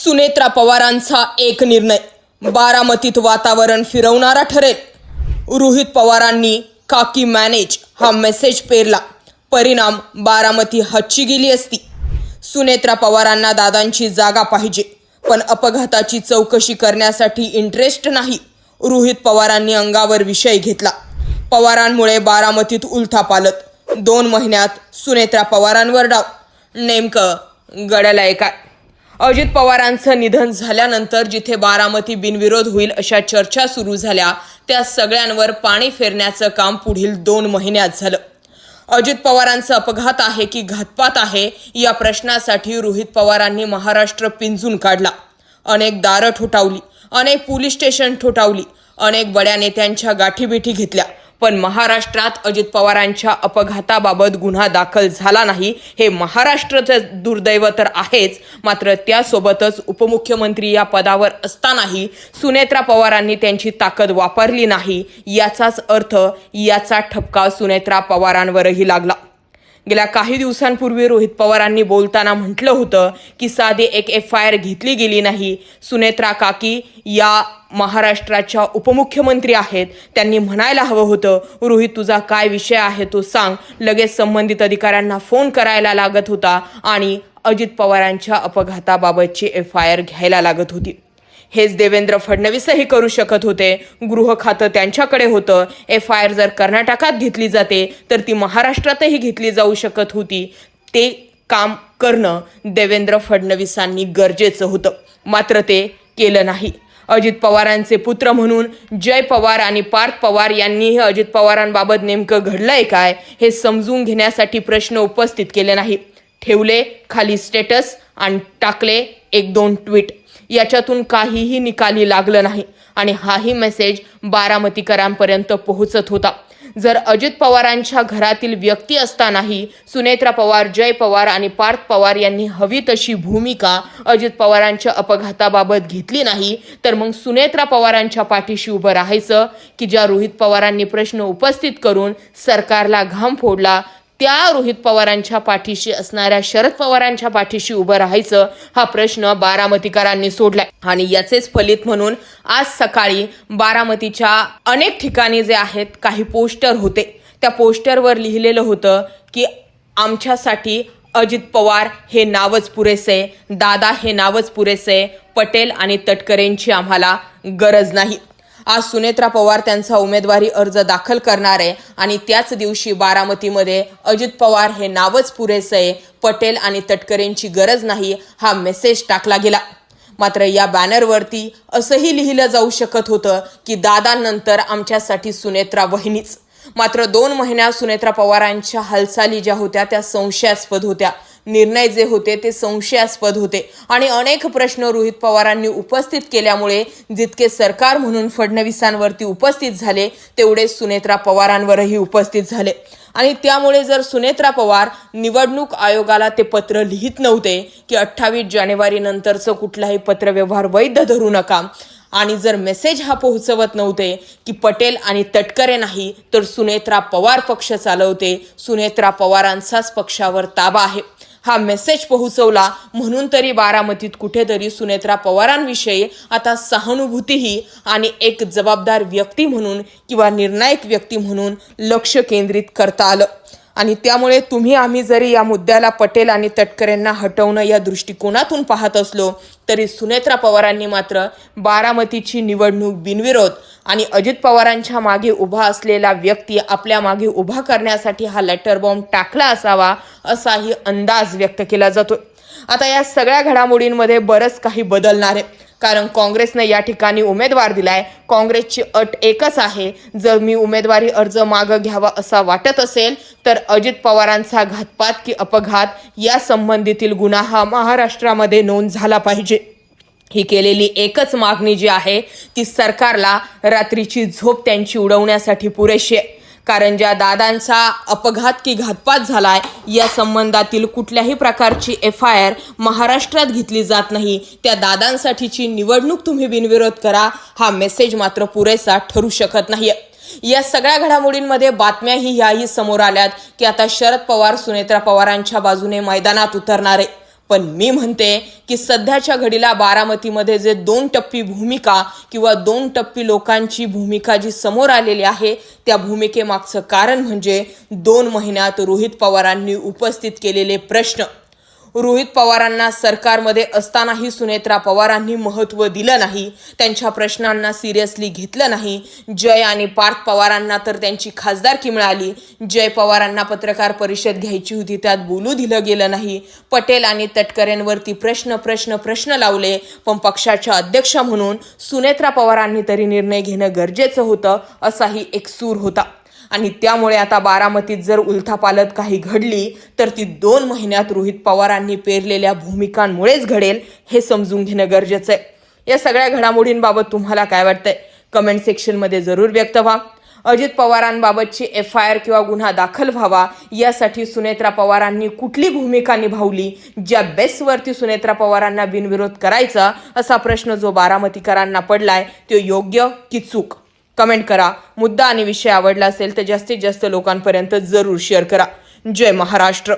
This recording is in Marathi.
सुनेत्रा पवारांचा एक निर्णय बारामतीत वातावरण फिरवणारा ठरेल. रोहित पवारांनी काकी मॅनेज हा मेसेज पेरला. परिणाम बारामती हच्ची गेली असती. सुनेत्रा पवारांना दादांची जागा पाहिजे, पण अपघाताची चौकशी करण्यासाठी इंटरेस्ट नाही. रोहित पवारांनी अंगावर विषय घेतला. पवारांमुळे बारामतीत उलथापालथ. 2 महिन्यात सुनेत्रा पवारांवर डाव. नेमकं घडलंय काय? अजित पवारांचं निधन झाल्यानंतर जिथे बारामती बिनविरोध होईल अशा चर्चा सुरू झाल्या, त्या सगळ्यांवर पाणी फेरण्याचं काम पुढील 2 महिन्यात झालं. अजित पवारांचा अपघात आहे की घातपात आहे या प्रश्नासाठी रोहित पवारांनी महाराष्ट्र पिंजून काढला. अनेक दारं ठोठावली, अनेक पोलीस स्टेशन ठोठावली, अनेक बड्या नेत्यांच्या गाठीबिठी घेतल्या, पण महाराष्ट्रात अजित पवारांच्या अपघाताबाबत गुन्हा दाखल झाला नाही. हे महाराष्ट्राचं दुर्दैव तर आहेच, मात्र त्यासोबतच उपमुख्यमंत्री या पदावर असतानाही सुनेत्रा पवारांनी त्यांची ताकद वापरली नाही. याचाच अर्थ याचा ठपका सुनेत्रा पवारांवरही लागला. गेल्या काही दिवसांपूर्वी रोहित पवारांनी बोलताना म्हटलं होतं की साधी एक FIR घेतली गेली नाही. सुनेत्रा काकी या महाराष्ट्राच्या उपमुख्यमंत्री आहेत. त्यांनी म्हणायला हवं होतं, रोहित तुझा काय विषय आहे तो सांग. लगेच संबंधित अधिकाऱ्यांना फोन करायला लागत होता आणि अजित पवारांच्या अपघाताबाबतची FIR घ्यायला लागत होती. हेच देवेंद्र फडणवीसही करू शकत होते. गृह खातं त्यांच्याकडे होतं. FIR जर कर्नाटकात घेतली जाते तर ती महाराष्ट्रातही घेतली जाऊ शकत होती. ते काम करणं देवेंद्र फडणवीसांनी गरजेचं होतं, मात्र ते केलं नाही. अजित पवारांचे पुत्र म्हणून जय पवार आणि पार्थ पवार यांनीही अजित पवारांबाबत नेमकं घडलंय काय हे समजून घेण्यासाठी प्रश्न उपस्थित केले नाही. ठेवले खाली स्टेटस आणि टाकले 1-2 ट्विट. याच्यातून काहीही निकाली लागलं नाही आणि हाही मेसेज बारामतीकरांपर्यंत पोहोचत होता. जर अजित पवारांच्या घरातील व्यक्ती असतानाही सुनेत्रा पवार, जय पवार आणि पार्थ पवार यांनी हवी तशी भूमिका अजित पवारांच्या अपघाताबाबत घेतली नाही, तर मग सुनेत्रा पवारांच्या पाठीशी उभं राहायचं की ज्या रोहित पवारांनी प्रश्न उपस्थित करून सरकारला घाम फोडला, त्या रोहित पवारांच्या पाठीशी असणाऱ्या शरद पवारांच्या पाठीशी उभं राहायचं. हा प्रश्न बारामतीकरांनी सोडलाय आणि याचेच फलित म्हणून आज सकाळी बारामतीच्या अनेक ठिकाणी जे आहेत काही पोस्टर होते. त्या पोस्टरवर लिहिलेलं होतं की आमच्यासाठी अजित पवार हे नावच पुरेसे, दादा हे नावच पुरेसे, पटेल आणि तटकरेंची आम्हाला गरज नाही. आज सुनेत्रा पवार त्यांचा उमेदवारी अर्ज दाखल करणार आहे आणि त्याच दिवशी बारामतीमध्ये अजित पवार हे नावच पुरेसे आहे, पटेल आणि तटकरेंची गरज नाही हा मेसेज टाकला गेला. मात्र या बॅनरवरती असंही लिहिलं जाऊ शकत होतं की दादांनंतर आमच्यासाठी सुनेत्रा वहिनीच. मात्र 2 महिन्यात सुनेत्रा पवारांच्या हालचाली ज्या होत्या त्या संशयास्पद होत्या. निर्णय जे होते ते संशयास्पद होते आणि अनेक प्रश्न रोहित पवारांनी उपस्थित केल्यामुळे जितके सरकार म्हणून फडणवीसांवरती उपस्थित झाले तेवढे सुनेत्रा पवारांवरही उपस्थित झाले. आणि त्यामुळे जर सुनेत्रा पवार निवडणूक आयोगाला ते पत्र लिहित नव्हते की 28 जानेवारी नंतरचं कुठलाही पत्रव्यवहार वैध धरू नका, आणि जर मेसेज हा पोहोचवत नव्हते की पटेल आणि तटकरे नाही तर सुनेत्रा पवार पक्ष चालवते, सुनेत्रा पवारांचाच पक्षावर ताबा आहे, हा मेसेज पोहोचवला म्हणून तरी बारामतीत कुठेतरी सुनेत्रा पवारांविषयी आता सहानुभूतीही आणि एक जबाबदार व्यक्ती म्हणून किंवा निर्णायक व्यक्ती म्हणून लक्ष केंद्रित करता आलं. आणि त्यामुळे तुम्ही आम्ही जरी या मुद्द्याला पटेल आणि तटकरेंना हटवणं या दृष्टिकोनातून पाहत असलो तरी सुनेत्रा पवारांनी मात्र बारामतीची निवडणूक बिनविरोध आणि अजित पवारांच्या मागे उभा असलेला व्यक्ती आपल्या मागे उभा करण्यासाठी हा लेटर बॉम्ब टाकला असावा असाही अंदाज व्यक्त केला जातो. आता या सगळ्या घडामोडींमध्ये बरंच काही बदलणार आहे, कारण काँग्रेसने या ठिकाणी उमेदवार दिलाय. काँग्रेसची अट एकच आहे, जर मी उमेदवारी अर्ज मागं घ्यावा असा वाटत असेल तर अजित पवारांचा घातपात की अपघात या संबंधीतील गुन्हा हा महाराष्ट्रामध्ये नोंद झाला पाहिजे. ही केलेली एकच मागणी जी आहे ती सरकारला रात्रीची झोप त्यांची उडवण्यासाठी पुरेशी आहे. कारण ज्या दादांचा अपघात की घातपात झालाय या संबंधातील कुठल्याही प्रकारची FIR महाराष्ट्रात घेतली जात नाही. त्या दादांसाठीची निवडणूक तुम्ही बिनविरोध करा हा मेसेज मात्र पुरेसा ठरू शकत नाही. या सगळ्या घडामोडींमध्ये बातम्याही याही समोर आल्यात की आता शरद पवार सुनेत्रा पवारांच्या बाजूने मैदानात उतरणार आहे. पण मी म्हणते की सध्याच्या घडीला बारामतीमध्ये जे 2 टप्पी भूमिका किंवा 2 टप्पी लोकांची भूमिका जी समोर आलेली आहे, त्या भूमिकेमागचं कारण म्हणजे 2 महिन्यात रोहित पवारांनी उपस्थित केलेले प्रश्न. रोहित पवारांना सरकारमध्ये असतानाही सुनेत्रा पवारांनी महत्त्व दिलं नाही, त्यांच्या प्रश्नांना सिरियसली घेतलं नाही. जय आणि पार्थ पवारांना तर त्यांची खासदारकी मिळाली. जय पवारांना पत्रकार परिषद घ्यायची होती, त्यात बोलू दिलं गेलं नाही. पटेल आणि तटकरेंवरती प्रश्न लावले, पण पक्षाच्या अध्यक्ष म्हणून सुनेत्रा पवारांनी तरी निर्णय घेणं गरजेचं होतं, असाही एक सूर होता. आणि त्यामुळे आता बारामतीत जर उलथापालथ काही घडली तर ती 2 महिन्यात रोहित पवारांनी पेरलेल्या भूमिकांमुळेच घडेल, हे समजून घेणं गरजेचं आहे. या सगळ्या घडामोडींबाबत तुम्हाला काय वाटतंय? कमेंट सेक्शनमध्ये जरूर व्यक्त व्हा. अजित पवारांबाबतची FIR किंवा गुन्हा दाखल व्हावा यासाठी सुनेत्रा पवारांनी कुठली भूमिका निभावली? ज्या बेसवरती सुनेत्रा पवारांना बिनविरोध करायचा असा प्रश्न जो बारामतीकरांना पडलाय, तो योग्य की चूक? कमेंट करा. मुद्दा आणि विषय आवडला असेल तर जास्तीत जास्त लोकांपर्यंत जरूर शेअर करा. जय महाराष्ट्र.